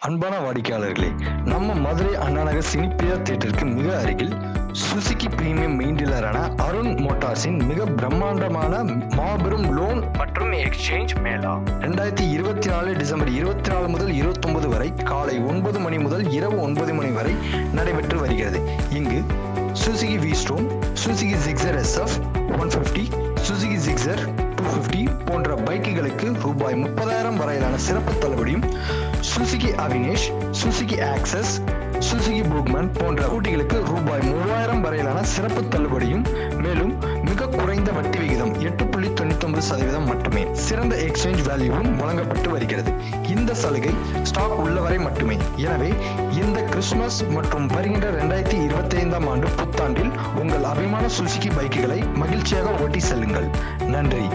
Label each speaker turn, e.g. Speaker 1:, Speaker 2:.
Speaker 1: அன்பான வாடிக்கையாளர்களே, நம்ம மதுரை அண்ணாநகர் சினிப்பிரியா தியேட்டருக்கு மிக அருகில் சுசுகி பிரீமியம் மெயின் டீலரான அருண் மோட்டார்ஸின் மிக பிரம்மாண்டமான மாபெரும் லோன் மற்றும் எக்ஸ்சேஞ்ச் மேளா 2024 டிசம்பர் 24 முதல் 29 வரை காலை 9 மணி முதல் இரவு 9 மணி வரை நடைபெற்று வருகிறது. இங்கு Suzuki V-Strom, Suzuki Gixxer SF 150, Suzuki Gixxer 250 போன்ற பைக்குகளுக்கு ரூபாய் 30,000 வரையிலான சிறப்பு தள்ளுபடியும், Suzuki Avenis, Suzuki Access, Suzuki Burgman போன்ற ஸ்கூட்டிகளுக்கு ரூபாய் 3,000 வரையிலான சிறப்பு தள்ளுபடியும், மேலும் மிக குறைந்த வட்டி விகிதம் 8.99% மட்டுமே, சிறந்த எக்ஸ்சேஞ்ச் வேல்யூவும் வழங்கப்பட்டு வருகிறது. இந்த சலுகை ஸ்டாக் உள்ளவரை மட்டுமே. எனவே இந்த கிறிஸ்துமஸ் மற்றும் வருகின்ற 2025ஆம் ஆண்டு புத்தாண்டில் உங்கள் அபிமான சுசுகி பைக்குகளை மகிழ்ச்சியாக ஓட்டி செல்லுங்கள். நன்றி.